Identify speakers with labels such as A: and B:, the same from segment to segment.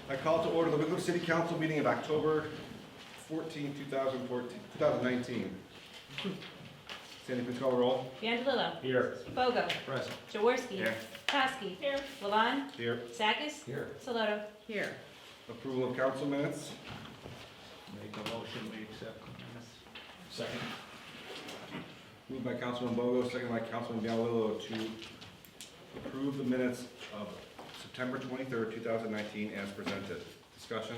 A: I call to order the Wickliffe City Council meeting of October 14, 2019. Sandy, please call the roll.
B: Vandalillo.
C: Here.
B: Bogo.
C: Present.
B: Jaworski.
C: Here.
B: Kowski. Here. Levon.
A: Here.
B: Sakis.
C: Here.
B: Saloto. Here.
A: Approval of council minutes.
C: Make a motion, we accept the minutes. Second.
A: Moved by Councilman Bogo, second by Councilman Vandalillo to approve the minutes of September 23rd, 2019 as presented. Discussion.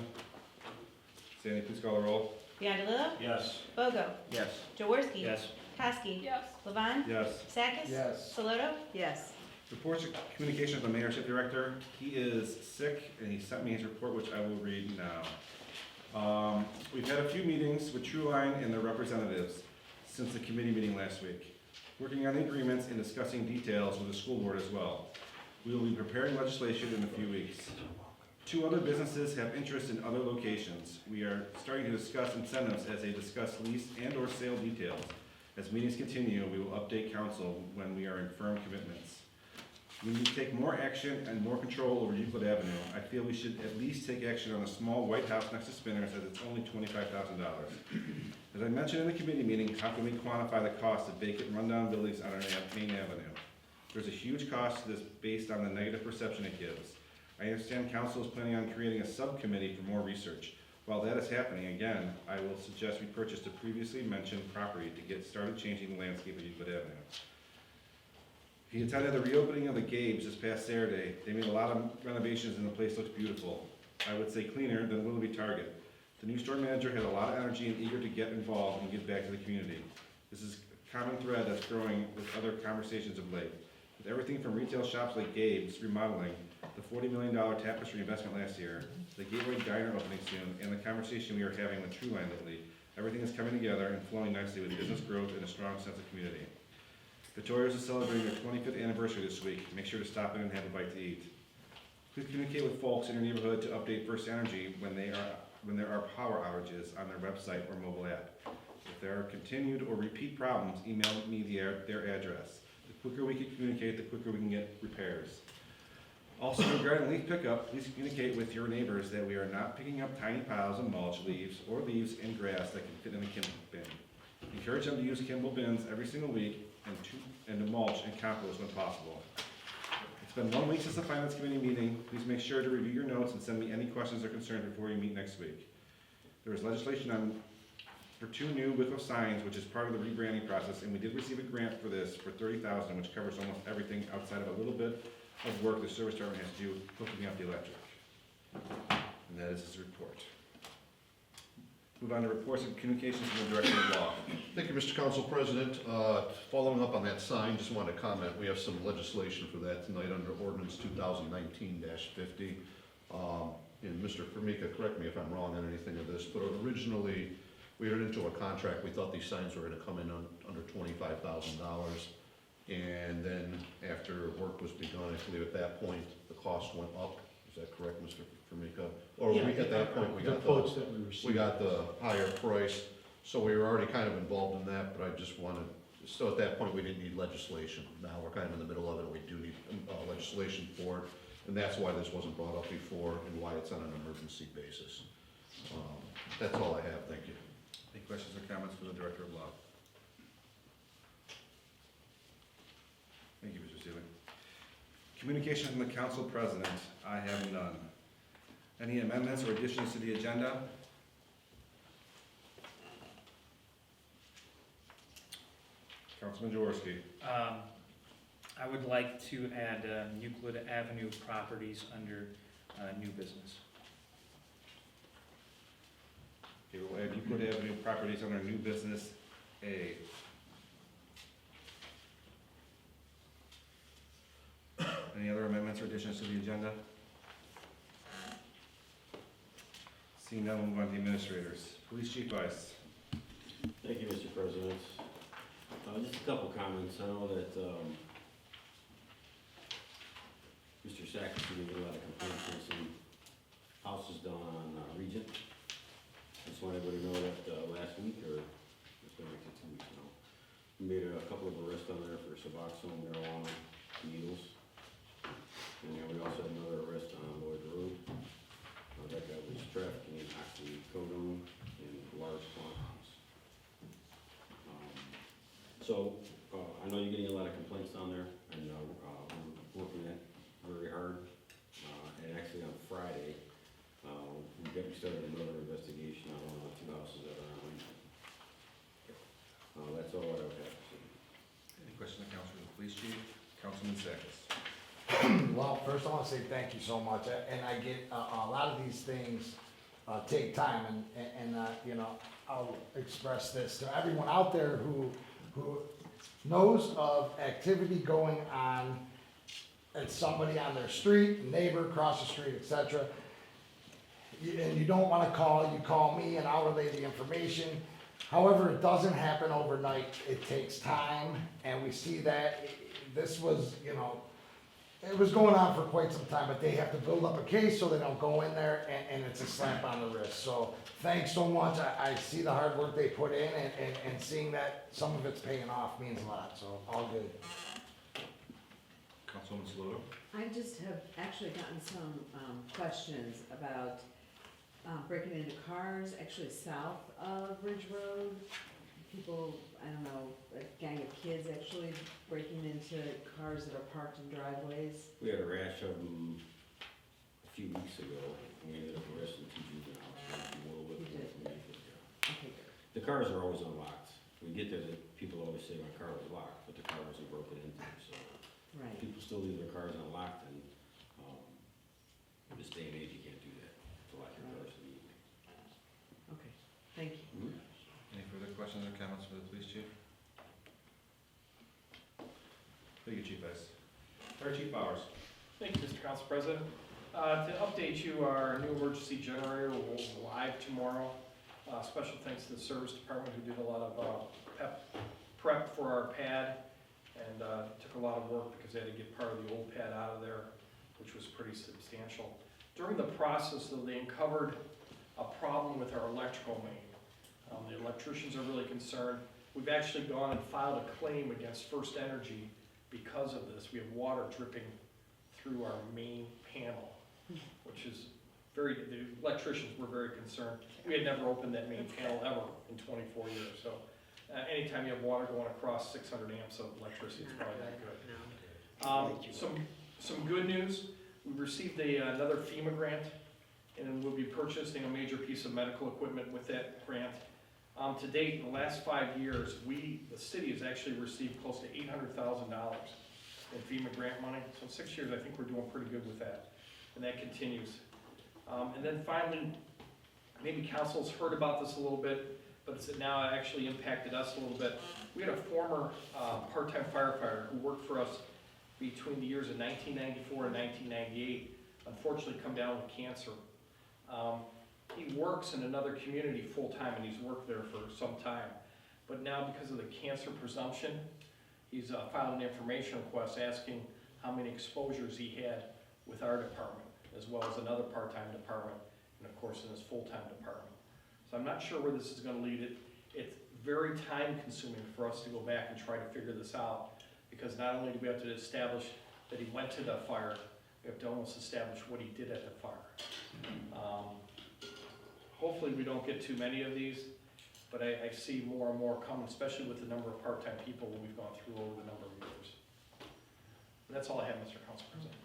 A: Sandy, please call the roll.
B: Vandalillo.
C: Yes.
B: Bogo.
C: Yes.
B: Jaworski.
C: Yes.
B: Kowski. Yes. Levon.
A: Yes.
B: Sakis.
C: Yes.
B: Saloto. Yes.
A: Reports of communication of the mayorship director. He is sick and he sent me his report, which I will read now. We've had a few meetings with Trueline and their representatives since the committee meeting last week, working on the agreements and discussing details with the school board as well. We will be preparing legislation in a few weeks. 2 other businesses have interest in other locations. We are starting to discuss incentives as they discuss lease and or sale details. As meetings continue, we will update council when we are in firm commitments. We need to take more action and more control over Euclid Avenue. I feel we should at least take action on the small white house next to Spinners as it's only $25,000. As I mentioned in the committee meeting, how can we quantify the cost of vacant rundown buildings on our main avenue? There's a huge cost to this based on the negative perception it gives. I understand council is planning on creating a subcommittee for more research. While that is happening, again, I will suggest we purchase the previously mentioned property to get started changing the landscape of Euclid Avenue. He attended the reopening of the Gabes this past Saturday. They made a lot of renovations and the place looks beautiful. I would say cleaner than Willoughby Target. The new store manager had a lot of energy and eager to get involved and give back to the community. This is a common thread that's growing with other conversations of late. With everything from retail shops like Gabe's remodeling, the $40 million tapestry investment last year, the Gateway Diner opening soon, and the conversation we are having with Trueline lately, everything is coming together and flowing nicely with business growth and a strong sense of community. Victoria's is celebrating their 25th anniversary this week. Make sure to stop in and have a bite to eat. Please communicate with folks in your neighborhood to update First Energy when there are power outages on their website or mobile app. If there are continued or repeat problems, email me their address. The quicker we can communicate, the quicker we can get repairs. Also, regarding leaf pickup, please communicate with your neighbors that we are not picking up tiny piles of mulch, leaves, or leaves and grass that can fit in the Kimball bin. Encourage them to use Kimball bins every single week and to mulch and compost when possible. It's been 1 week since the Finance Committee meeting. Please make sure to review your notes and send me any questions or concerns before you meet next week. There is legislation for 2 new Wickliffe signs, which is part of the rebranding process, and we did receive a grant for this for $30,000, which covers almost everything outside of a little bit of work the service department has to do hooking up the electric. And that is his report. Move on to reports and communications from the Director of Law.
D: Thank you, Mr. Council President. Following up on that sign, just wanted to comment, we have some legislation for that tonight under ordinance 2019-50. And Mr. Formica, correct me if I'm wrong on anything of this, but originally we entered into a contract, we thought these signs were gonna come in under $25,000. And then after work was begun, I believe at that point, the cost went up. Is that correct, Mr. Formica? Or at that point, we got the higher price, so we were already kind of involved in that, but I just wanted, so at that point, we didn't need legislation. Now we're kind of in the middle of it, we do need legislation for it, and that's why this wasn't brought up before and why it's on an emergency basis. That's all I have, thank you.
A: Any questions or comments for the Director of Law? Thank you, Mr. Seeley. Communication from the Council President. I have none. Any amendments or additions to the agenda? Councilman Jaworski.
C: I would like to add Euclid Avenue properties under new business.
A: Okay, we'll add Euclid Avenue properties under new business A. Any other amendments or additions to the agenda? Seeing none, we'll move on to the administrators. Police Chief Weiss.
E: Thank you, Mr. President. Just a couple comments. I know that Mr. Sakis didn't get a lot of complaints on some houses down on Regent. Just want everybody to know that last week, or it's been like 2 weeks now, we made a couple of arrests on there for Suboxone, marijuana, needles. And then we also had another arrest on Lloyd Road. trafficking in oxycodone in large quantities. So, I know you're getting a lot of complaints down there, and we're working it very hard. And actually on Friday, we started another investigation on one of the two houses that are on Lincoln. That's all I would have to say.
A: Any questions of council, the police chief, Councilman Sakis?
F: Well, first I want to say thank you so much, and I get, a lot of these things take time, and you know, I'll express this to everyone out there who knows of activity going on at somebody on their street, neighbor across the street, etc. And you don't want to call, you call me and I'll relay the information. However, it doesn't happen overnight, it takes time, and we see that this was, you know, it was going on for quite some time, but they have to build up a case so they don't go in there, and it's a slap on the wrist. So thanks so much. I see the hard work they put in, and seeing that some of it's paying off means a lot, so all good.
A: Councilwoman Saloto?
G: I just have actually gotten some questions about breaking into cars, actually south of Ridge Road. People, I don't know, a gang of kids actually breaking into cars that are parked in driveways.
E: We had a rash of them a few weeks ago, and we ended up arresting 2 juveniles.
G: You did? Okay, good.
E: The cars are always unlocked. We get there, people always say my car was locked, but the car wasn't broken into, so.
G: Right.
E: People still leave their cars unlocked, and in this day and age, you can't do that, to lock your cars in the evening.
G: Okay, thank you.
A: Any further questions or comments for the police chief? Thank you, Chief Vice. Fire Chief Bowers.
H: Thank you, Mr. Council President. To update you, our new emergency generator will go live tomorrow. Special thanks to the service department who did a lot of prep for our pad, and took a lot of work because they had to get part of the old pad out of there, which was pretty substantial. During the process, though, they uncovered a problem with our electrical main. The electricians are really concerned. We've actually gone and filed a claim against First Energy because of this. We have water dripping through our main panel, which is the electricians were very concerned. We had never opened that main panel ever in 24 years, so anytime you have water going across 600 amps of electricity, it's probably not good. Some good news, we received another Fema grant, and we'll be purchasing a major piece of medical equipment with that grant. To date, in the last 5 years, the city has actually received close to $800,000 in FEMA grant money. So in 6 years, I think we're doing pretty good with that, and that continues. And then finally, maybe council's heard about this a little bit, but it's now actually impacted us a little bit. We had a former part-time firefighter who worked for us between the years of 1994 and 1998, unfortunately come down with cancer. He works in another community full-time, and he's worked there for some time. But now, because of the cancer presumption, he's filed an information request asking how many exposures he had with our department, as well as another part-time department, and of course in his full-time department. So I'm not sure where this is gonna lead it. It's very time-consuming for us to go back and try to figure this out, because not only do we have to establish that he went to the fire, we have to almost establish what he did at the fire. Hopefully we don't get too many of these, but I see more and more coming, especially with the number of part-time people we've gone through over the number of years. And that's all I have, Mr. Council President.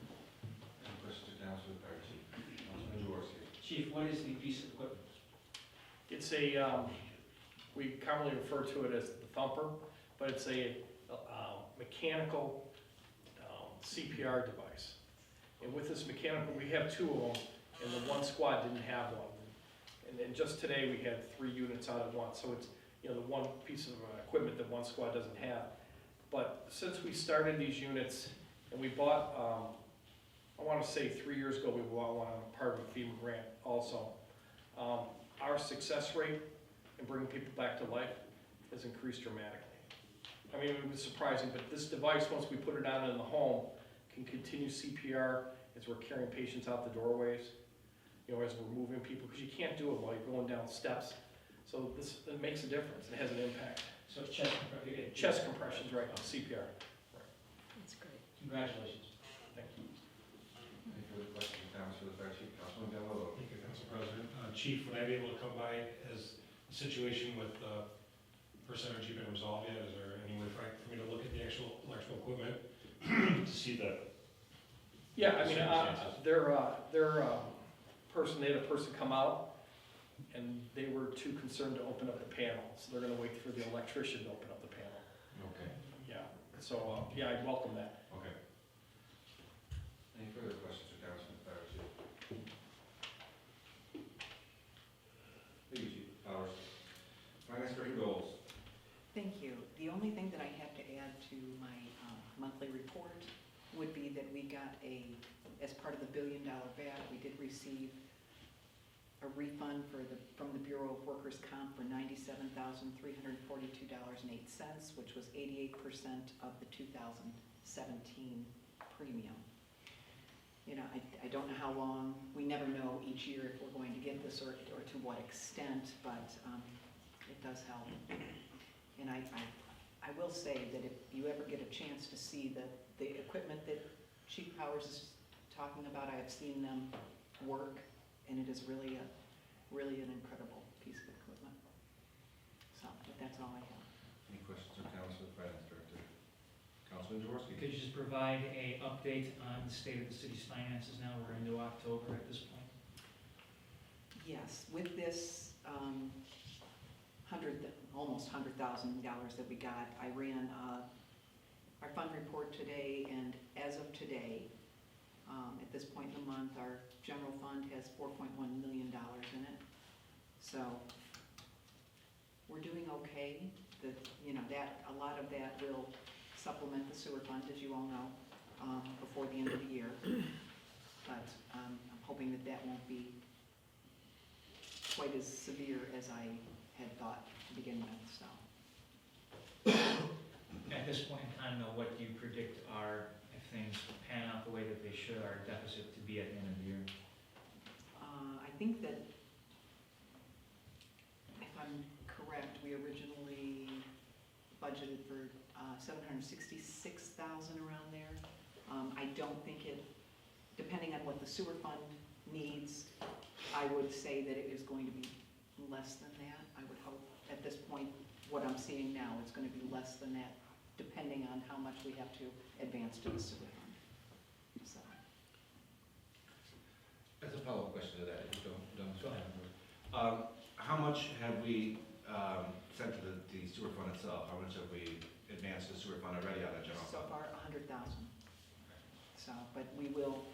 A: Any questions or comments for the fire chief? Councilman Jaworski.
I: Chief, what is the piece of equipment?
H: It's we commonly refer to it as the thumper, but it's a mechanical CPR device. And with this mechanical, we have 2 of them, and the one squad didn't have one. And then just today, we had 3 units out of one, so it's, you know, the one piece of equipment that one squad doesn't have. But since we started these units, and we bought, I want to say 3 years ago, we bought one on a part of a FEMA grant also. Our success rate in bringing people back to life has increased dramatically. I mean, it was surprising, but this device, once we put it out in the home, can continue CPR as we're carrying patients out the doorways, you know, as we're moving people, because you can't do it while you're going down steps. So it makes a difference. It has an impact.
I: So it's chest compression?
H: Chest compressions, right, CPR.
G: That's great.
I: Congratulations.
H: Thank you.
A: Any further questions or comments for the fire chief? Councilman Gallo.
J: Thank you, Council President. Chief, would I be able to come by? Has the situation with First Energy been resolved yet? Is there any way for me to look at the actual electrical equipment to see the?
H: Yeah, I mean, they had a person come out, and they were too concerned to open up the panel, so they're gonna wait for the electrician to open up the panel.
A: Okay,
H: Yeah, so, yeah, I'd welcome that.
A: okay. Any further questions or comments from the fire chief? Thank you, Chief Powers. Finance Director Goals.
K: Thank you. The only thing that I have to add to my monthly report would be that we got as part of the $1 billion bat, we did receive a refund from the Bureau of Workers' Comp for $97,342.08, which was 88% of the 2017 premium. You know, I don't know how long, we never know each year if we're going to get this or to what extent, but it does help. And I will say that if you ever get a chance to see the equipment that Chief Powers is talking about, I have seen them work, and it is really an incredible piece of equipment. So, but that's all I have.
A: Any questions or comments for the Finance Director? Councilman Jaworski.
C: Could you just provide a update on the state of the city's finances now? We're into October at this point.
K: Yes, with this almost $100,000 that we got, I ran our fund report today, and as of today, at this point in the month, our general fund has $4.1 million in it. So we're doing okay. A lot of that will supplement the sewer fund, as you all know, before the end of the year. But I'm hoping that won't be quite as severe as I had thought to begin with, so.
C: At this point in time, though, what do you predict are, if things pan out the way that they should, our deficit to be at the end of the year?
K: I think that, if I'm correct, we originally budgeted for $766,000 around there. I don't think depending on what the sewer fund needs, I would say that it is going to be less than that. I would hope at this point, what I'm seeing now, it's going to be less than that, depending on how much we have to advance to the sewer fund. So.
A: As a follow-up question to that, if you don't.
C: Go ahead.
A: How much have we sent to the sewer fund itself? How much have we advanced to the sewer fund already out of the general
K: So
A: fund?
K: far, 100,000. So, but we will.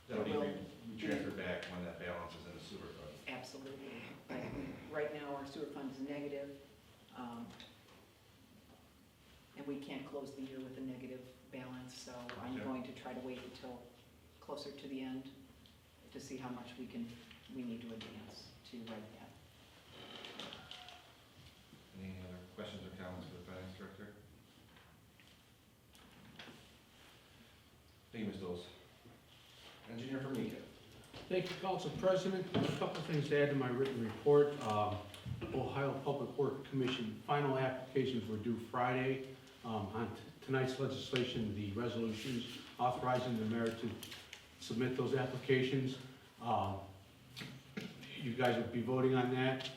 A: That'll be
K: will
A: transferred back when that balance is in the sewer fund.
K: Absolutely. But right now, our sewer fund is negative, and we can't close the year with a negative balance, so I'm
A: Okay.
K: going to try to wait until closer to the end to see how much we need to advance to write that.
A: Any other questions or comments for the Finance Director? Thank you, Ms. Dawes. Engineer Formica.
L: Thank you, Council President. A couple of things to add to my written report. Ohio Public Works Commission final applications were due Friday. On tonight's legislation, the resolutions authorizing the mayor to submit those applications. You guys would be voting on that.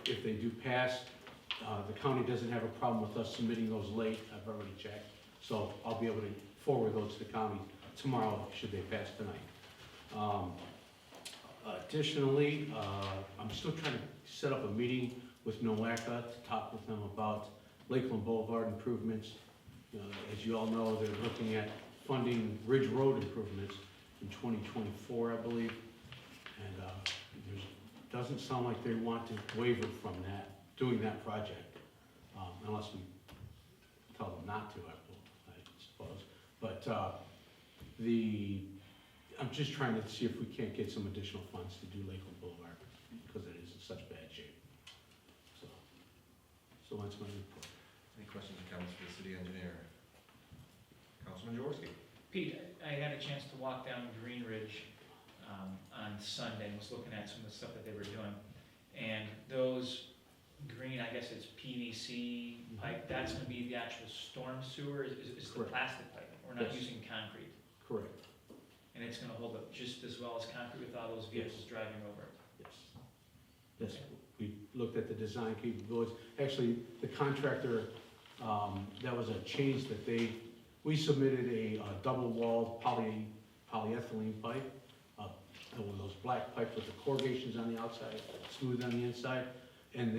L: If they do pass, the county doesn't have a problem with us submitting those late. I've already checked. So I'll be able to forward those to the county tomorrow, should they pass tonight. Additionally, I'm still trying to set up a meeting with NOACA to talk with them about Lakeland Boulevard improvements. As you all know, they're looking at funding Ridge Road improvements in 2024, I believe. And it doesn't sound like they want to waver from that, doing that project, unless we tell them not to, I suppose. But I'm just trying to see if we can't get some additional funds to do Lakeland Boulevard, because it is in such bad shape. So that's my report.
A: Any questions or comments for the city engineer? Councilman Jaworski.
C: Pete, I had a chance to walk down Green Ridge on Sunday and was looking at some of the stuff that they were doing. And those green, I guess it's PVC pipe, that's gonna be the actual storm sewer, is the
L: Correct.
C: plastic pipe? We're not
L: Yes.
C: using concrete.
L: Correct,
C: And it's gonna hold up just as well as concrete with all those vehicles driving over it.
L: yes. Yes, we looked at the design capabilities. Actually, the contractor, that was a change that we submitted a double-walled polyethylene pipe, one of those black pipes with the corrugations on the outside, smooth on the inside, and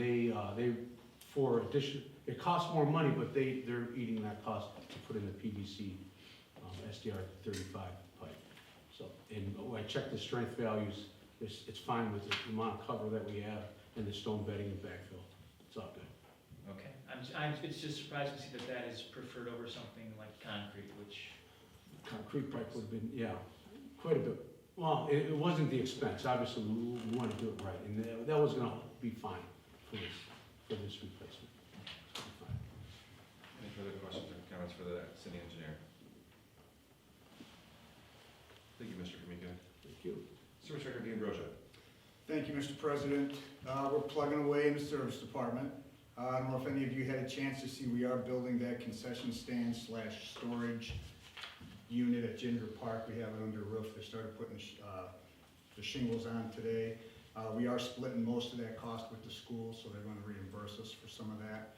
L: for addition, it costs more money, but they're eating that cost to put in the PVC SDR 35 pipe. So, and when I checked the strength values, it's fine with the amount of cover that we have and the stone bedding and backfill. It's all good.
C: Okay, it's just surprising to see that is preferred over something like concrete, which,
L: Concrete pipe would have been, yeah, quite a bit. Well, it wasn't the expense. Obviously, we want to do it right, and that was going to be fine for this replacement. It's gonna be fine.
A: Any further questions or comments for the city engineer? Thank you, Mr. Kamika.
L: Thank you.
A: Service Director Dean Broja.
M: Thank you, Mr. President. We're plugging away in the service department. I don't know if any of you had a chance to see, we are building that concession stand / storage unit at Ginger Park. We have it under roof. They started putting the shingles on today. We are splitting most of that cost with the school, so they're going to reimburse us for some of that.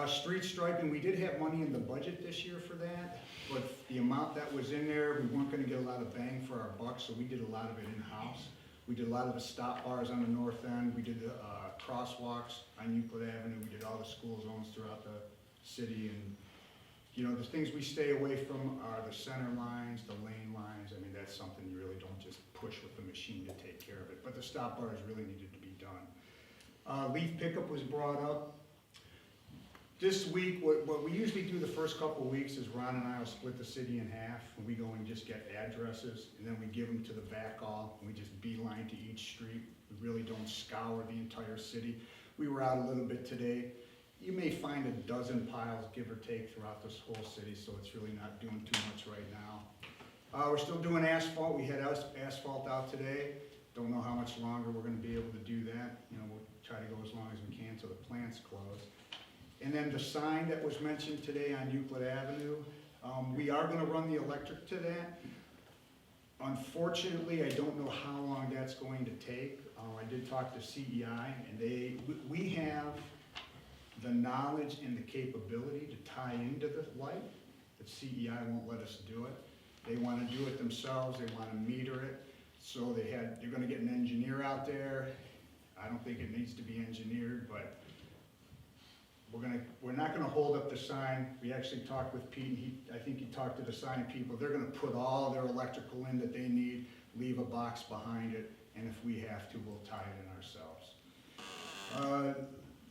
M: Street striping, we did have money in the budget this year for that, but the amount that was in there, we weren't going to get a lot of bang for our buck, so we did a lot of it in-house. We did a lot of the stop bars on the north end. We did the crosswalks on Euclid Avenue. We did all the school zones throughout the city. And, you know, the things we stay away from are the center lines, the lane lines. I mean, that's something you really don't just push with the machine to take care of it. But the stop bars really needed to be done. Leaf pickup was brought up. This week, what we usually do the first couple of weeks is Ron and I will split the city in half, and we go and just get addresses, and then we give them to the backhaul, and we just beeline to each street. We really don't scour the entire city. We were out a little bit today. You may find a dozen piles, give or take, throughout this whole city, so it's really not doing too much right now. We're still doing asphalt. We had asphalt out today. Don't know how much longer we're gonna be able to do that. You know, we'll try to go as long as we can till the plant's closed. And then the sign that was mentioned today on Euclid Avenue, we are gonna run the electric to that. Unfortunately, I don't know how long that's going to take. I did talk to CEI, and we have the knowledge and the capability to tie into the light, but CEI won't let us do it. They wanna do it themselves, they wanna meter it, so they're gonna get an engineer out there. I don't think it needs to be engineered, but we're not gonna hold up the sign. We actually talked with Pete, and I think he talked to the sign people. They're gonna put all their electrical in that they need, leave a box behind it, and if we have to, we'll tie it in ourselves.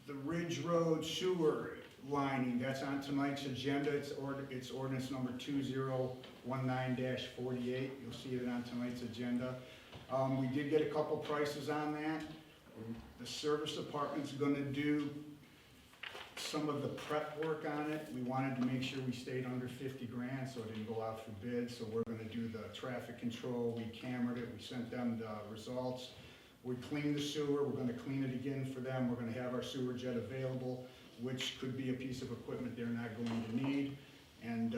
M: The Ridge Road sewer lining, that's on tonight's agenda. It's ordinance number 2019-48. You'll see it on tonight's agenda. We did get a couple prices on that. The service department's gonna do some of the prep work on it. We wanted to make sure we stayed under 50 grand, so it didn't go out for bid. So we're gonna do the traffic control. We cambered it, we sent them the results. We cleaned the sewer, we're gonna clean it again for them. We're gonna have our sewer jet available, which could be a piece of equipment they're not going to need. And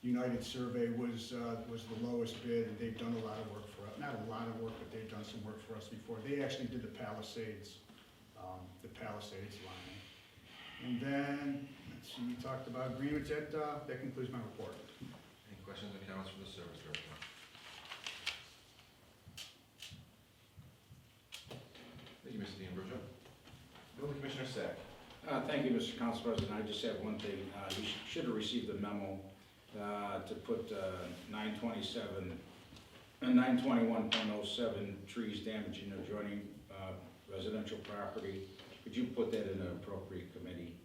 M: United Survey was the lowest bid, and they've done a lot of work for us. Not a lot of work, but they've done some work for us before. They actually did the Palisades lining. And then, let's see, we talked about agreements. That concludes my report.
A: Any questions or comments from the service director? Thank you, Mr. Dean Broja. Building Commissioner Sack.
N: Thank you, Mr. Council President. I just have one thing. You should have received the memo to put 921.07 trees damaging adjoining residential property. Could you put that in an appropriate committee?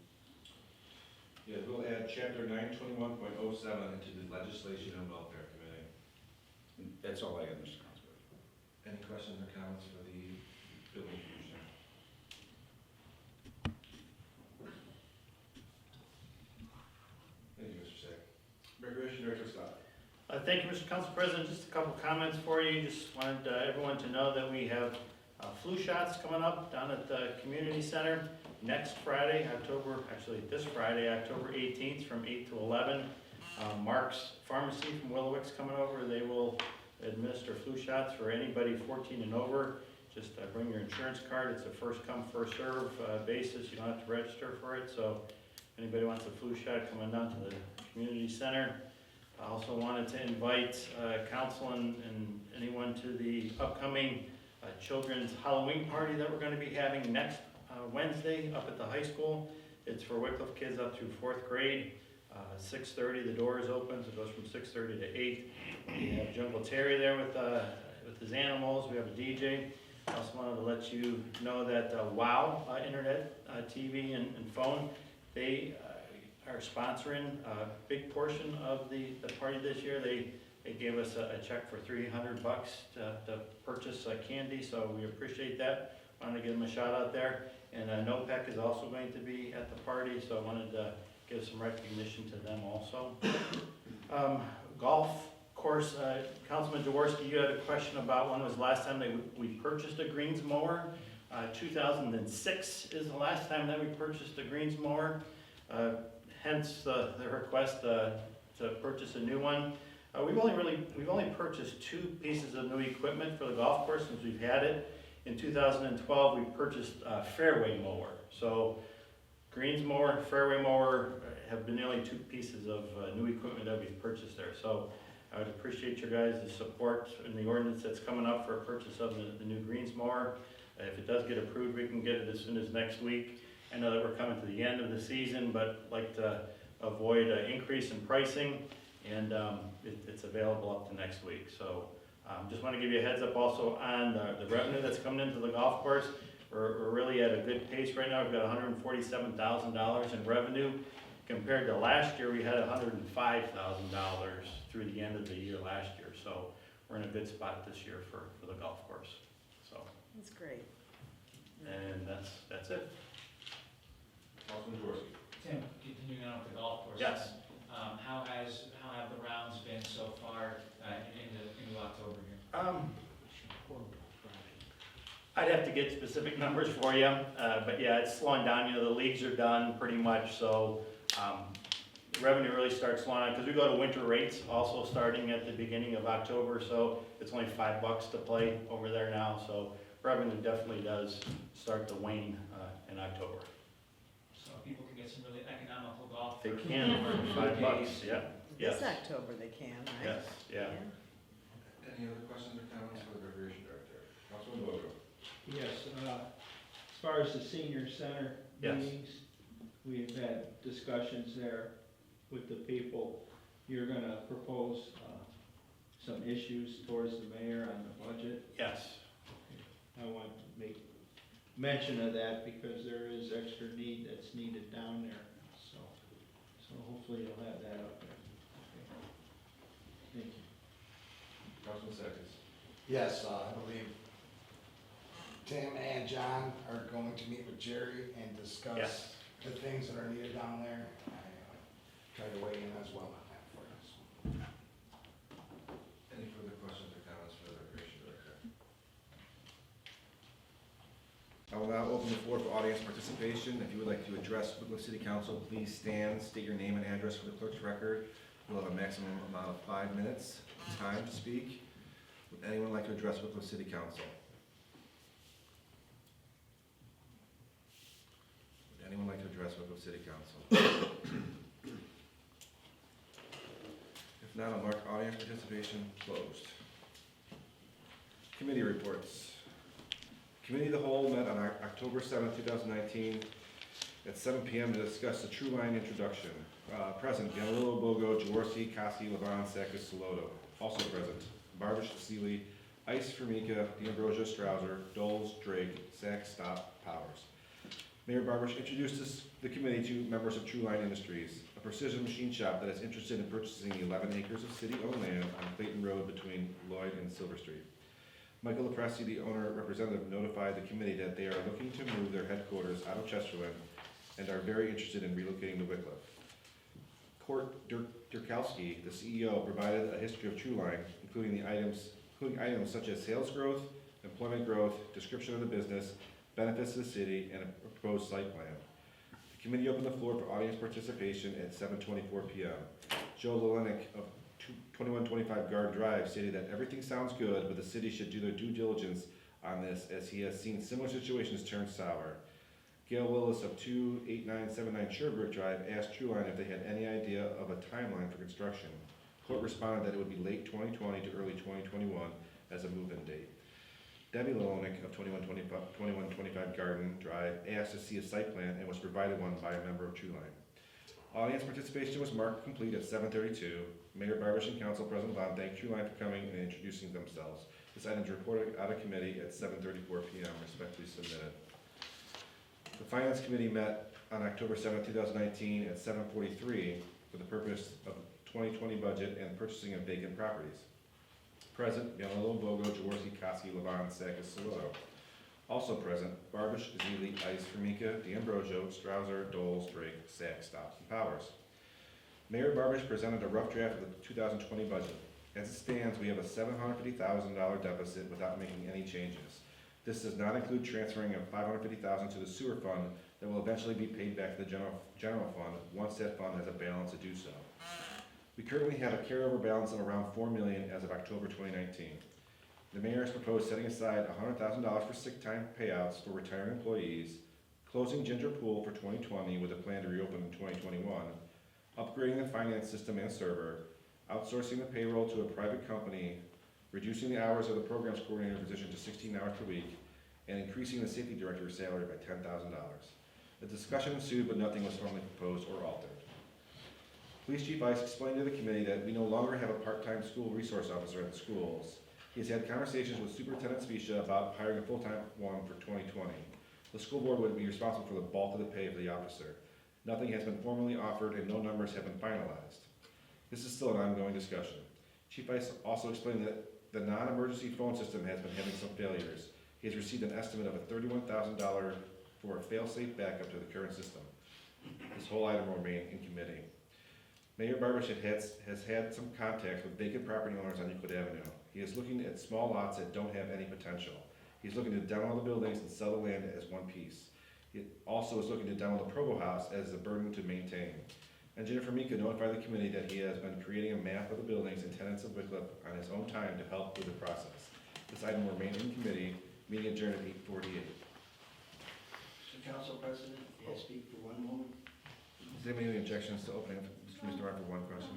A: Yeah, we'll add chapter 921.07 into the Legislation and Welfare Committee.
N: That's all I have, Mr. Council President.
A: Any questions or comments for the building commissioner? Thank you, Mr. Sack. Recreation Director Scott.
O: Thank you, Mr. Council President. Just a couple comments for you. Just wanted everyone to know that we have flu shots coming up down at the community center next Friday, this Friday, October 18th from 8 to 11. Mark's Pharmacy from Wickliffe coming over. They will administer flu shots for anybody 14 and over. just bring your insurance card. It's a first come, first serve basis. You don't have to register for it, so if anybody wants a flu shot, coming down to the community center. I also wanted to invite council and anyone to the upcoming children's Halloween party that we're going to be having next Wednesday up at the high school. It's for Wickliffe kids up through 4th grade. 6:30 the doors open, so it goes from 6:30 to 8. We have Jungle Terry there with his animals. We have a DJ. I also wanted to let you know that WOW Internet, TV, and phone, they are sponsoring a big portion of the party this year. They gave us a check for $300 to purchase candy, so we appreciate that. Wanted to give them a shout out there. And NOPEC is also going to be at the party, so I wanted to give some recognition to them also. Golf course, Councilman Jaworski, you had a question about when was the last time we purchased a greens mower. 2006 is the last time that we purchased a greens mower. Hence the request to purchase a new one. We've only purchased 2 pieces of new equipment for the golf course since we've had it. In 2012, we purchased a fairway mower. So greens mower, fairway mower have been the only 2 pieces of new equipment that we've purchased there. So I would appreciate your guys' support in the ordinance that's coming up for a purchase of the new greens mower. If it does get approved, we can get it as soon as next week. I know that we're coming to the end of the season, but like to avoid an increase in pricing, and it's available up to next week. So just want to give you a heads up also on the revenue that's coming into the golf course. We're really at a good pace right now. We've got $147,000 in revenue. Compared to last year, we had $105,000 through the end of the year last year. So we're in a good spot this year for the golf course. So,
G: That's great.
O: and that's it.
A: Councilman Jaworski.
C: Tim, continuing on with the golf course.
O: Yes.
C: How have the rounds been so far into October here?
O: I'd have to get specific numbers for you, but yeah, it's slowing down. You know, the leagues are done pretty much, so revenue really starts slowing down because we go to winter rates also starting at the beginning of October, so it's only $5 to play over there now, so revenue definitely does start to wane in October.
C: So people can get some really economical golf.
O: They
C: for-
O: can for $5, yeah, yes,
G: This October they can, right?
O: yes, yeah.
A: Any other questions or comments for the Recreation Director? Councilman Bogo.
P: Yes, as far as the senior center
O: Yes.
P: meetings, we've had discussions there with the people. You're gonna propose, some issues towards the mayor on the budget.
O: Yes,
P: I want to make mention of that because there is extra need that's needed down there, so hopefully you'll have that up there. Okay. Thank you.
A: Councilman Sakis.
F: Yes, I believe Tim and John are going to meet with Jerry and discuss
O: Yes.
F: the things that are needed down there. I try to weigh in as well on that for us.
A: Any further questions or comments for the Recreation Director? I will now open the floor for audience participation. If you would like to address Wickliffe City Council, please stand, state your name and address for the clerk's record. We'll have a maximum amount of 5 minutes time to speak. Would anyone like to address Wickliffe City Council? Would anyone like to address Wickliffe City Council? If not, I'll mark audience participation closed. Committee reports. Committee of the Whole met on October 7th, 2019 at 7 p.m. to discuss the True Line introduction. Present, Galileo, Bogo, Jaworski, Kasi, Levon, Sakis, Saloto. Also present, Barbish, Seeley, Ice, Formica, D'Ambrosio, Strouser, Doles, Drake, Sack, Stop, Powers. Mayor Barbish introduced the committee to members of True Line Industries, a precision machine shop that is interested in purchasing 11 acres of city-owned land on Clayton Road between Lloyd and Silver Street. Michael LaPresti, the owner representative, notified the committee that they are looking to move their headquarters out of Chesterland and are very interested in relocating to Wickliffe. Court Durkowski, the CEO, provided a history of True Line, including items such as sales growth, employment growth, description of the business, benefits to the city, and a proposed site plan. The committee opened the floor for audience participation at 7:24 p.m. Joe Lelenik of 2125 Garden Drive stated that everything sounds good, but the city should do their due diligence on this, as he has seen similar situations turn sour. Gail Willis of 28979 Sherbrooke Drive asked Truline if they had any idea of a timeline for construction. Court responded that it would be late 2020 to early 2021 as a move-in date. Debbie Lelonick of 2125 Garden Drive asked to see a site plan and was provided one by a member of Truline. Audience participation was marked complete at 7:32. Mayor Barbish and Council President Bond thanked Truline for coming and introducing themselves. This item is reported out of committee at 7:34 p.m. respectfully submitted. The Finance Committee met on October 7, 2019 at 7:43 for the purpose of 2020 budget and purchasing of vacant properties. Present, Bianello, Bogo, Jaworski, Kosky, Levon, Sakis, Saloto. Also present, Barbish, Zeely, Ice, Formica, D'Ambrosio, Strouser, Doles, Drake, Sack, Stopps, and Powers. Mayor Barbish presented a rough draft of the 2020 budget. As it stands, we have a $750,000 deficit without making any changes. This does not include transferring of $550,000 to the sewer fund that will eventually be paid back to the general fund once that fund has a balance to do so. We currently have a carryover balance of around $4 million as of October 2019. The mayor has proposed setting aside $100,000 for sick time payouts for retiring employees, closing Ginger Pool for 2020 with a plan to reopen in 2021, upgrading the finance system and server, outsourcing the payroll to a private company, reducing the hours of the programs coordinator position to 16 hours per week, and increasing the safety director's salary by $10,000. The discussion ensued, but nothing was formally proposed or altered. Police Chief Ice explained to the committee that we no longer have a part-time school resource officer at the schools. He has had conversations with Superintendent Specia about hiring a full-time one for 2020. The school board would be responsible for the bulk of the pay of the officer. Nothing has been formally offered and no numbers have been finalized. This is still an ongoing discussion. Chief Ice also explained that the non-emergency phone system has been having some failures. He has received an estimate of $31,000 for a fail-safe backup to the current system. This whole item will remain in committee. Mayor Barbish has had some contacts with vacant property owners on Euclid Avenue. He is looking at small lots that don't have any potential. He's looking to demo the buildings and sell the land as one piece. He also is looking to demo the Provo House as a burden to maintain. Engineer Formica notified the committee that he has been creating a map of the buildings and tenants of Wickliffe on his own time to help with the process. This item will remain in committee, meeting adjourned at 8:48.
Q: Mr. Council President, may I speak for one moment?
A: Is there any objections to opening Mr. Martin for one question?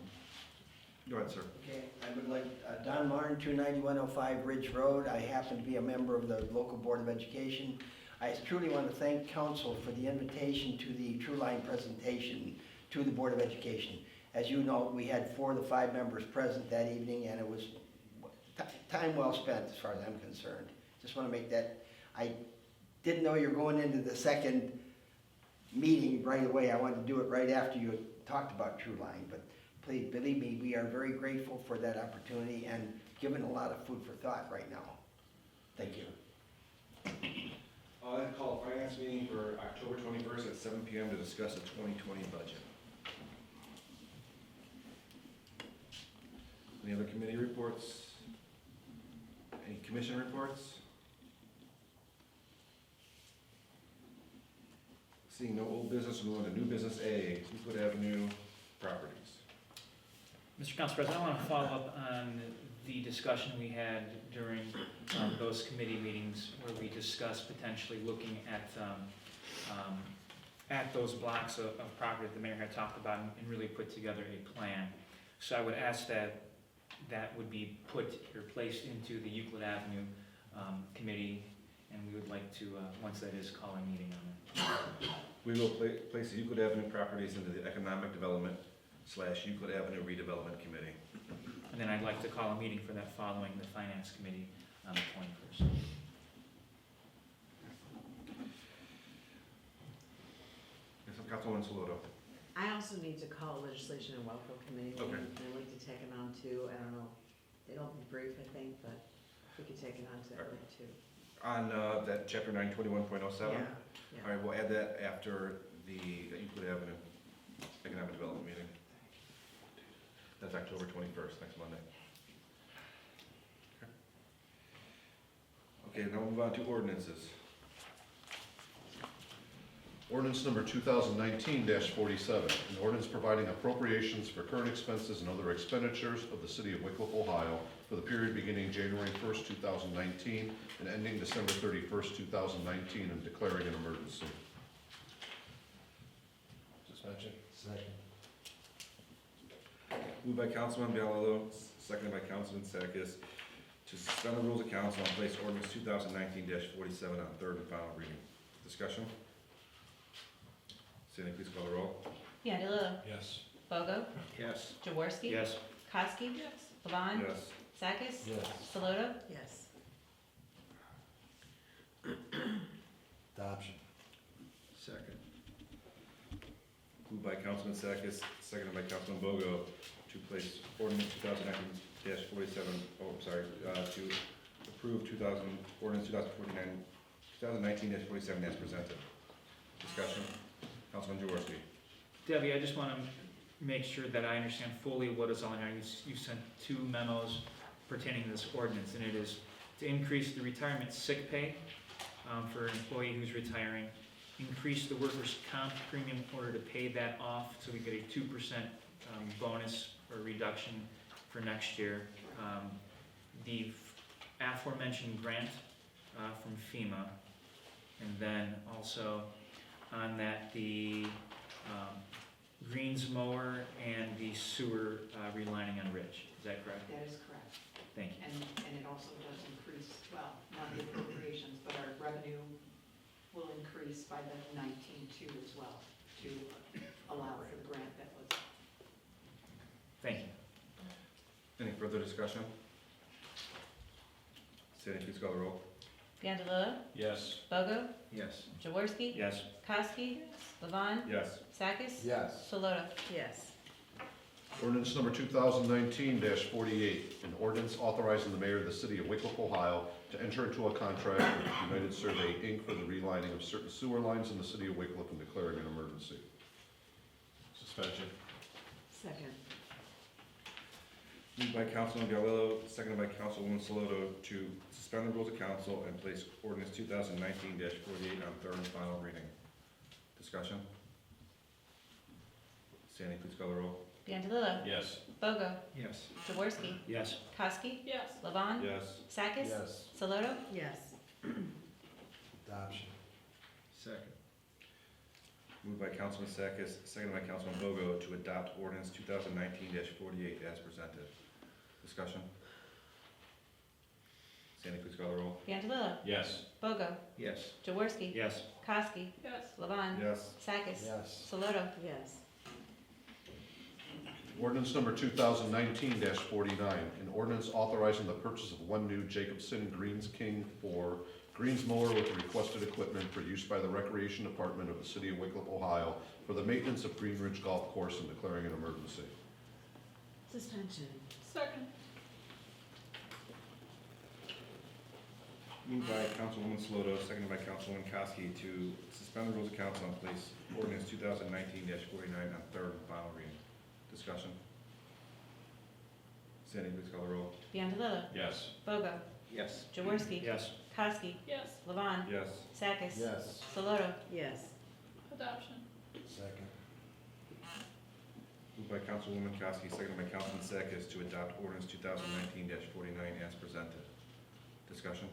A: Go ahead, sir.
Q: Okay, I would like, Don Martin, 29105 Ridge Road. I happen to be a member of the local Board of Education. I truly want to thank council for the invitation to the Truline presentation to the Board of Education. As you know, we had 4 of the 5 members present that evening, and it was time well spent as far as I'm concerned. Just want to make that, I didn't know you were going into the second meeting right away. I wanted to do it right after you talked about Truline, but please, believe me, we are very grateful for that opportunity and given a lot of food for thought right now. Thank you.
A: I'll call a finance meeting for October 21st at 7 p.m. to discuss the 2020 budget. Any other committee reports? Any commission reports? Seeing no old business, we'll go into new business A, Euclid Avenue properties.
C: Mr. Council President, I want to follow up on the discussion we had during those committee meetings where we discussed potentially looking at those blocks of property that the mayor had talked about and really put together a plan. So I would ask that that would be put or placed into the Euclid Avenue committee, and we would like to, once that is, call a meeting on it.
A: We will place the Euclid Avenue properties into the Economic Development / Euclid Avenue Redevelopment Committee.
C: And then I'd like to call a meeting for that following the Finance Committee on the 21st.
A: Yes, Councilwoman Saloto.
G: I also need to call a Legislation and Welfare Committee
A: Okay.
G: meeting. I'd like to take it on too. I don't know, it'll be brief, I think, but we could take it on to that one too.
A: On that chapter 921.07?
G: Yeah.
A: All right, we'll add that after the Euclid Avenue Economic Development meeting. That's October 21st, next Monday. Okay, now we'll move on to ordinances.
D: Ordinance number 2019-47, an ordinance providing appropriations for current expenses and other expenditures of the city of Wickliffe, Ohio for the period beginning January 1st, 2019, and ending December 31st, 2019, and declaring an emergency.
A: Suspension.
F: Second.
A: Moved by Councilman Biallo, seconded by Councilman Sakis, to suspend the rules of council and place ordinance 2019-47 on third and final reading. Discussion? Sandy, please call the roll.
B: Biondello,
J: Yes.
B: Bogo,
N: Yes.
B: Jaworski.
C: Yes.
B: Kowski. Yes. Levon.
A: Yes.
B: Sakis.
F: Yes.
B: Saloto.
G: Yes.
F: Adoption.
N: Second.
A: Moved by Councilman Sakis, seconded by Councilman Bogo, to place ordinance 2019-47, to approve ordinance 2019-47 as presented. Discussion? Councilman Jaworski.
C: Debbie, I just want to make sure that I understand fully what is on there. You sent two memos pertaining to this ordinance, and it is to increase the retirement sick pay for an employee who's retiring, increase the workers' comp premium in order to pay that off, so we get a 2% bonus or reduction for next year. The aforementioned grant from Fema, and then also on that the greens mower and the sewer relining on Ridge. Is that correct?
K: That is correct.
C: Thank you.
K: And it also does increase, well, not the appropriations, but our revenue will increase by the 19.2 as well to allow for the grant that was.
C: Thank you.
A: Any further discussion? Sandy, please call the roll.
B: Biondello,
N: Yes.
B: Bogo,
N: Yes.
B: Jaworski.
C: Yes.
B: Kowski. Levon.
A: Yes.
B: Sakis.
F: Yes.
B: Saloto.
G: Yes.
D: Ordinance number 2019-48, an ordinance authorizing the mayor of the city of Wickliffe, Ohio, to enter into a contract with United Survey, Inc. for the relining of certain sewer lines in the city of Wickliffe and declaring an emergency.
A: Suspension.
G: Second.
A: Moved by Councilman Biallo, seconded by Councilwoman Saloto, to suspend the rules of council and place ordinance 2019-48 on third and final reading. Discussion? Sandy, please call the roll.
B: Biondello,
N: Yes.
B: Bogo,
N: Yes.
B: Jaworski.
C: Yes.
B: Kowski.
K: Yes.
B: Levon.
A: Yes.
B: Sakis.
F: Yes.
B: Saloto.
G: Yes.
F: Adoption.
N: Second.
A: Moved by Councilman Sakis, seconded by Councilman Bogo, to adopt ordinance 2019-48 as presented. Discussion? Sandy, please call the roll.
B: Biondello,
N: Yes.
B: Bogo,
N: Yes.
B: Jaworski.
C: Yes.
B: Kowski.
K: Yes.
B: Levon.
A: Yes.
B: Sakis.
F: Yes.
B: Saloto.
G: Yes.
D: Ordinance number 2019-49, an ordinance authorizing the purchase of one new Jacobson Greens King 4 greens mower with the requested equipment for use by the Recreation Department of the City of Wickliffe, Ohio, for the maintenance of Green Ridge Golf Course and declaring an emergency.
G: Suspension.
K: Second.
A: Moved by Councilwoman Saloto, seconded by Councilwoman Kowski, to suspend the rules of council and place ordinance 2019-49 on third and final reading. Discussion? Sandy, please call the roll.
B: Biondello,
N: Yes.
B: Bogo,
N: Yes.
B: Jaworski.
C: Yes.
B: Kowski.
K: Yes.
B: Levon.
A: Yes.
B: Sakis.
F: Yes.
B: Saloto.
G: Yes.
K: Adoption.
F: Second.
A: Moved by Councilwoman Kowski, seconded by Councilman Sakis, to adopt ordinance 2019-49 as presented. Discussion?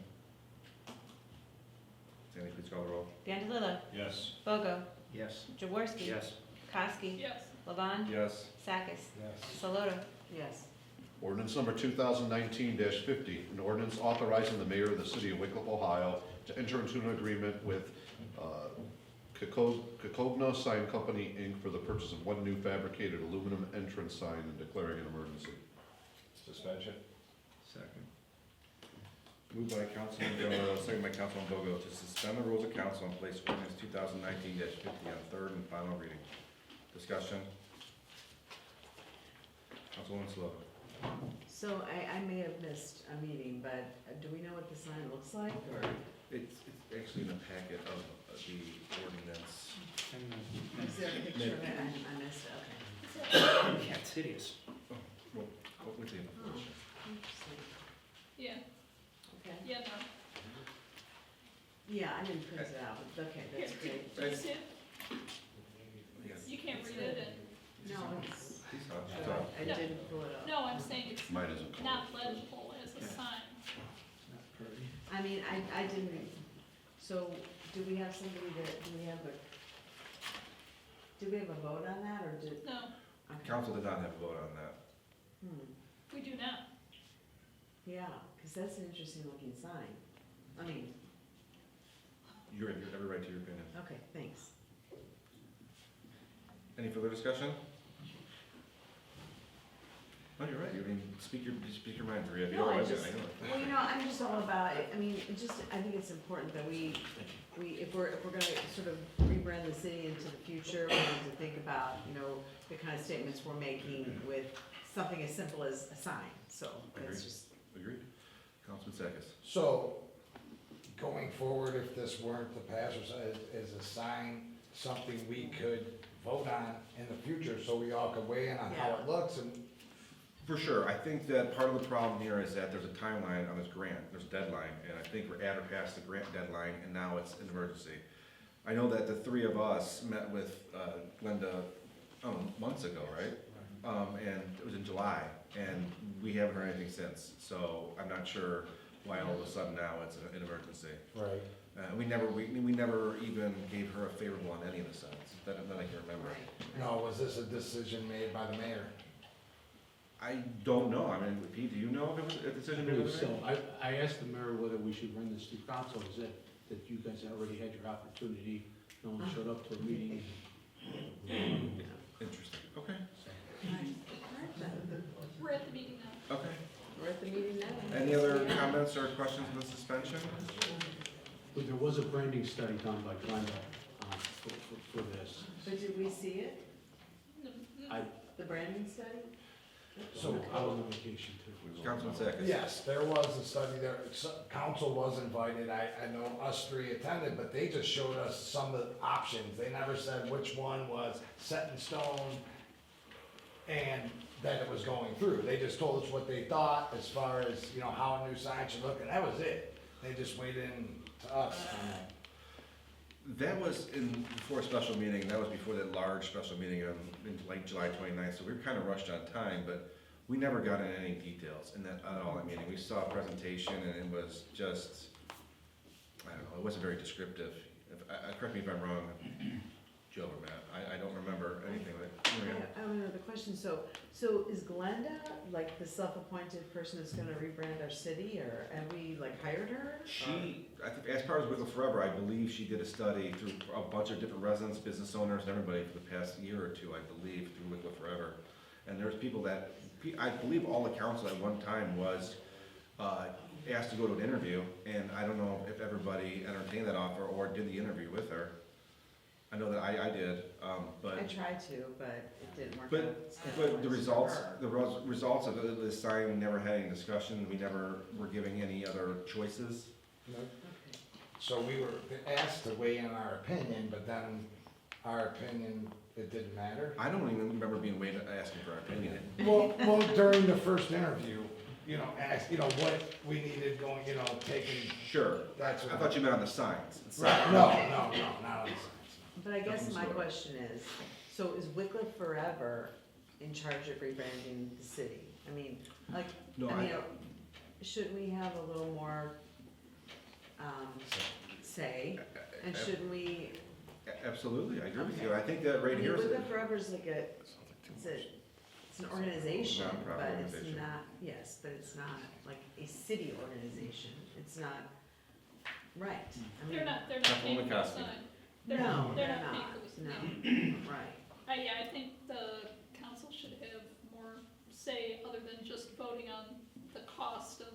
A: Sandy, please call the roll.
B: Biondello,
N: Yes.
B: Bogo,
N: Yes.
B: Jaworski.
C: Yes.
B: Kowski.
K: Yes.
B: Levon.
A: Yes.
B: Sakis.
F: Yes.
B: Saloto.
G: Yes.
D: Ordinance number 2019-50, an ordinance authorizing the mayor of the city of Wickliffe, Ohio, to enter into an agreement with Kokobna Sign Company, Inc. for the purchase of one new fabricated aluminum entrance sign and declaring an emergency.
A: Suspension.
N: Second.
A: Moved by Councilman Biallo, seconded by Councilman Bogo, to suspend the rules of council and place ordinance 2019-50 on third and final reading. Discussion? Councilwoman Saloto.
G: So I may have missed a meeting, but do we know what the sign looks like, or?
A: It's actually in the packet of the ordinance.
G: Is there a picture of it? I missed it, okay.
C: Yeah, it's hideous.
A: Well, what would you?
G: Oh, interesting.
K: Yeah.
G: Okay.
K: Yeah, no.
G: Yeah, I didn't print it out, but okay, that's great.
K: Do you see it?
A: Yes.
K: You can't read it
G: No, it's,
A: Please, huh?
G: I didn't pull it up.
K: No, I'm saying it's
D: Mine isn't.
K: not legible
G: I mean, I didn't, so do we have somebody that, do we have a vote on that, or did?
B: No,
G: Okay.
A: Council did not have a vote on that.
B: we do now.
G: Yeah, because that's an interesting looking sign. I mean,
A: You have every right to your opinion.
G: okay, thanks.
A: Any further discussion? No, you're right, I mean, speak your mind, Maria, if you
G: No,
A: don't
G: I
A: like it,
G: just-
A: I know.
G: Well, you know, I'm just all about it. I mean, it just, I think it's important that if we're gonna sort of rebrand the city into the future, we need to think about, you know, the kind of statements we're making with something as simple as a sign, so that's
A: Agreed.
G: just.
A: Agreed. Councilman Sakis.
F: So, going forward, if this weren't to pass, is a sign something we could vote on in the future, so we all could weigh in on how it looks and.
A: For sure, I think that part of the problem here is that there's a timeline on this grant, there's a deadline, and I think we're at or past the grant deadline, and now it's an emergency. I know that the three of us met with Glenda, months ago, right? And it was in July, and we haven't heard anything since, so I'm not sure why all of a sudden now it's an emergency.
F: Right.
A: We never even gave her a favorable on any of the signs, that I can remember.
F: No, was this a decision made by the mayor?
A: I don't know, I mean, Pete, do you know if it was a decision made by the
L: So
A: mayor?
L: I asked the mayor whether we should run this through council, is that you guys already had your opportunity, no one showed up to a meeting.
A: Interesting, okay,
B: We're at the meeting now.
A: okay.
G: We're at the meeting now.
A: Any other comments or questions on the suspension?
L: But there was a branding study done by Glenda for this.
G: But did we see it,
L: I
G: the branding study?
L: So I was on vacation too.
A: Councilman Sakis?
F: Yes, there was a study there, council was invited, I know us three attended, but they just showed us some of the options. They never said which one was set in stone and that it was going through. They just told us what they thought as far as, you know, how a new sign should look, and that was it. They just weighed in to us on that.
A: That was before a special meeting, that was before that large special meeting in like July 29th, so we were kind of rushed on time, but we never got into any details in that, at all, that meeting. We saw a presentation and it was just, I don't know, it wasn't very descriptive. Correct me if I'm wrong, Joe or Matt, I don't remember anything like.
G: I don't know the question, so is Glenda like the self-appointed person that's gonna rebrand our city, or have we like hired her?
A: She, I think, as part of Wickliffe Forever, I believe she did a study through a bunch of different residents, business owners, and everybody for the past year or two, I believe, through Wickliffe Forever. And there's people that, I believe all the council at one time was asked to go to an interview, and I don't know if everybody entertained that offer or did the interview with her. I know that I did, but.
G: I tried to, but it didn't work
A: But,
G: out.
A: but the results of the sign, we never had any discussion, we never were giving any other choices.
G: Okay.
F: So we were asked to weigh in our opinion, but then our opinion, it didn't matter.
A: I don't even remember being asking for our opinion.
F: Well, during the first interview, you know, asked, you know, what we needed going, you know, taking,
A: Sure,
F: that's
A: I
F: what.
A: thought you meant on the signs.
F: Right, no, not on the signs.
G: But I guess my
A: Nothing's lower.
G: question is, so is Wickliffe Forever in charge of rebranding the city? I mean, like,
A: No,
G: I mean, shouldn't we have a little more, say? And shouldn't we,
A: Absolutely, I agree with you, I think that
G: I
A: right
G: mean,
A: here is.
G: Wickliffe Forever's like it's an organization,
A: Nonprofit
G: but it's
A: organization.
G: not, yes, but it's not like a city organization. It's not, right. I mean,
B: They're not
A: Councilwoman
B: paying for the
A: Kosky.
B: sign.
G: No,
B: They're
G: they're
B: not paying
G: not,
B: for the
G: no,
B: sign.
G: right.
B: Yeah, I think the council should have more say other than just voting on the cost of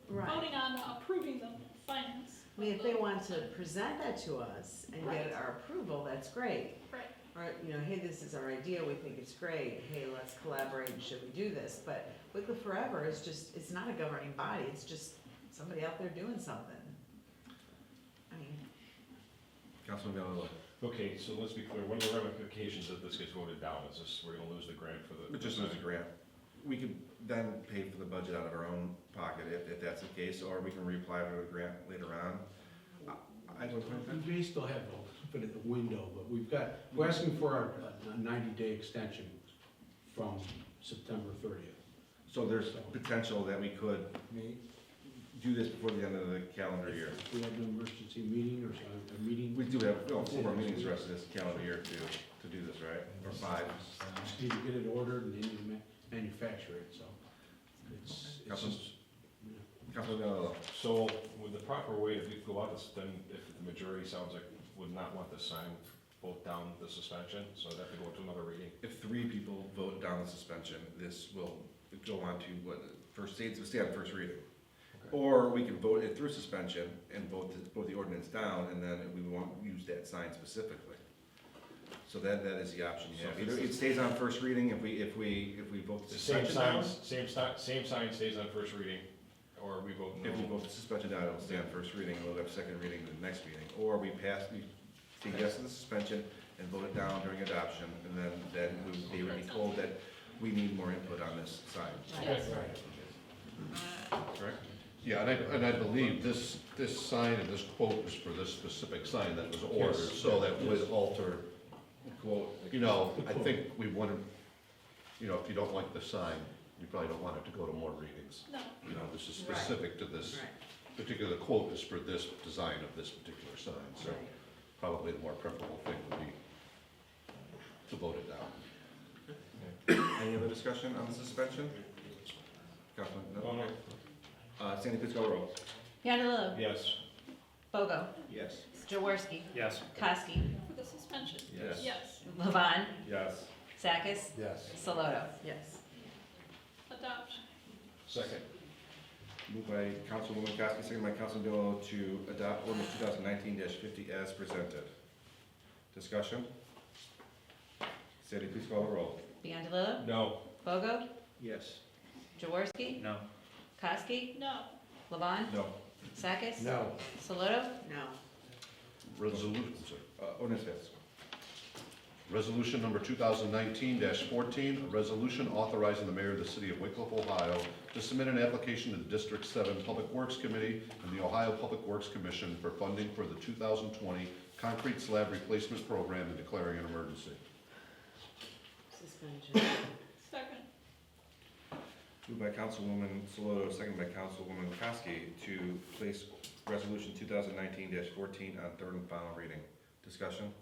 G: Right.
B: voting on approving the finance.
G: I mean, if they want to present that to us and get
B: Right.
G: our approval, that's great.
B: Right.
G: Or, you know, hey, this is our idea, we think it's great, hey, let's collaborate, should we do this? But Wickliffe Forever is just, it's not a governing body, it's just somebody out there doing something. I mean,
A: Councilman Villalobos.
R: Okay, so let's be clear, what are the ramifications if this gets voted down? Is this, we're gonna lose the grant for the?
A: Just lose a grant. We could then pay for the budget out of our own pocket if that's the case, or we can reapply for the grant later on. I don't think
L: We may still have a bit of the window, but we're asking for our 90-day extension from September 30th.
A: so there's potential that we could
F: Me,
A: do do this before the end of the calendar year.
L: If we have an emergency meeting or a meeting.
A: We do have, 4 more meetings the rest of this calendar year to do this, right? Or 5.
L: Just need to get it ordered and then you manufacture it, so it's
A: Councilman-
L: just, yeah.
A: Councilman Gonzalez.
R: So would the proper way to go about this, then if the majority sounds like would not want the sign, vote down the suspension, so it'd have to go to another reading?
A: If 3 people vote down the suspension, this will go on to what, stay on first reading. Or we can vote it through suspension and vote the ordinance down, and then we won't use that sign specifically. So that is the option you have. Either it stays on first reading if we vote the
R: The same
A: suspension down.
R: signs, same sign stays on first reading, or we vote no?
A: If we vote the suspension down, it'll stay on first reading, and we'll have second reading in the next meeting. Or we say yes to the suspension and vote it down during adoption, and then they would be told that we need more input on this sign.
B: Yes.
A: Correct?
D: Yeah, and I believe this sign and this quote is for this specific sign that was ordered, so that would alter, quote, I think we want to, if you don't like the sign, you probably don't want it to go to more readings.
B: No.
D: This is specific to this
G: Right.
D: particular quote is for this design of this particular sign, so
G: Right.
D: probably the more preferable thing would be to vote it down.
A: Any other discussion on the suspension? Councilman,
R: Oh, no.
A: Sandy, please call the roll.
S: Biondello,
R: Yes.
S: Bogo,
A: Yes.
S: Jaworski,
H: Yes.
S: Koski,
B: For the suspension?
A: Yes.
B: Yes.
S: Levon,
A: Yes.
S: Sakis,
F: Yes.
S: Saloto.
G: Yes.
B: Adoption?
R: Second.
A: Moved by Councilwoman Koski, second by Councilman Bill to adopt ordinance 2019-50 as presented. Discussion? Sandy, please call the roll.
S: Biondello,
R: No.
S: Bogo,
R: Yes.
S: Jaworski,
C: No.
S: Koski,
B: No.
S: Levon,
A: No.
S: Sakis,
F: No.
S: Saloto.
G: No.
A: Ordinance passes.
D: Resolution number 2019-14, a resolution authorizing the mayor of the city of Wickliffe, Ohio to submit an application to the District 7 Public Works Committee and the Ohio Public Works Commission for funding for the 2020 concrete slab replacement program and declaring an emergency.
G: Suspension.
B: Second?
A: Moved by Councilwoman Saloto, second by Councilwoman Koski to place resolution 2019-14 on third and final reading. Discussion?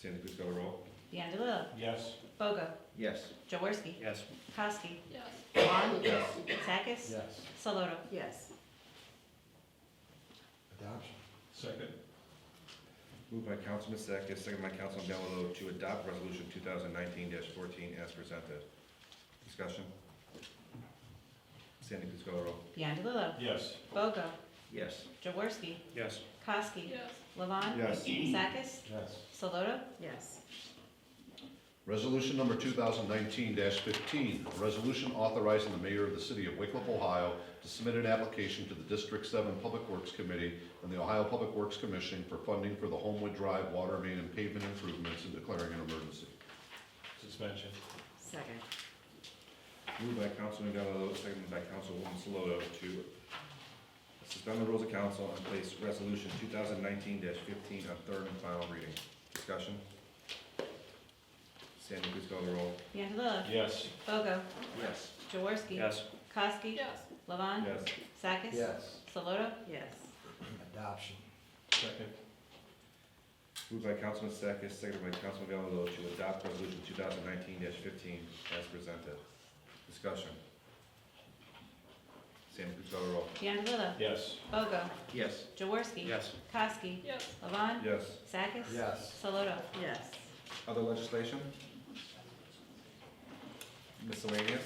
A: Sandy, please call the roll.
S: Biondello,
R: Yes.
S: Bogo,
R: Yes.
S: Jaworski,
C: Yes.
S: Koski,
B: Yes.
S: Levon,
A: Yes.
S: Sakis,
F: Yes.
S: Saloto.
G: Yes.
F: Adoption.
R: Second.
A: Moved by Councilman Sakis, second by Councilman Bialow to adopt resolution 2019-14 as presented. Discussion? Sandy, please call the roll.
S: Biondello,
R: Yes.
S: Bogo,
R: Yes.
S: Jaworski,
C: Yes.
S: Koski,
B: Yes.
S: Levon,
A: Yes.
S: Sakis,
F: Yes.
S: Saloto.
G: Yes.
D: Resolution number 2019-15, a resolution authorizing the mayor of the city of Wickliffe, Ohio to submit an application to the District 7 Public Works Committee and the Ohio Public Works Commission for funding for the Homewood Drive water main and pavement improvements and declaring an emergency.
R: Suspension.
G: Second.
A: Moved by Councilman Bialow, seconded by Councilwoman Saloto to suspend the rules of council and place resolution 2019-15 on third and final reading. Discussion? Sandy, please call the roll.
S: Biondello,
R: Yes.
S: Bogo,
R: Yes.
S: Jaworski,
C: Yes.
S: Koski,
B: Yes.
S: Levon,
A: Yes.
S: Sakis,
F: Yes.
S: Saloto.
G: Yes.
F: Adoption.
R: Second.
A: Moved by Councilman Sakis, seconded by Councilman Bialow to adopt resolution 2019-15 as presented. Discussion? Sandy, please call the roll.
S: Biondello,
R: Yes.
S: Bogo,
R: Yes.
S: Jaworski,
C: Yes.
S: Koski,
B: Yes.
S: Levon,
A: Yes.
S: Sakis,
F: Yes.
S: Saloto.
G: Yes.
A: Other legislation? Miscellaneous?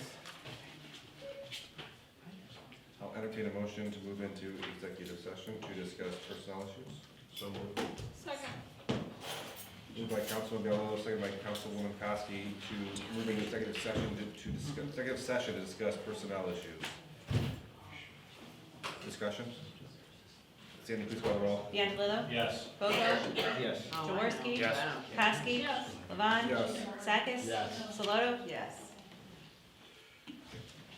A: I'll entertain a motion to move into executive session to discuss personnel issues.
R: So moved.
B: Second?
A: Moved by Councilman Bialow, seconded by Councilwoman Koski to move into executive session to discuss personnel issues. Discussion? Sandy, please call the roll.
S: Biondello,
R: Yes.
S: Bogo,
R: Yes.
G: Oh, I know.
S: Jaworski,
C: Yes.
G: Wow.
S: Koski,
B: Yes.
S: Levon,
A: Yes.
S: Sakis,
F: Yes.
S: Saloto.
G: Yes.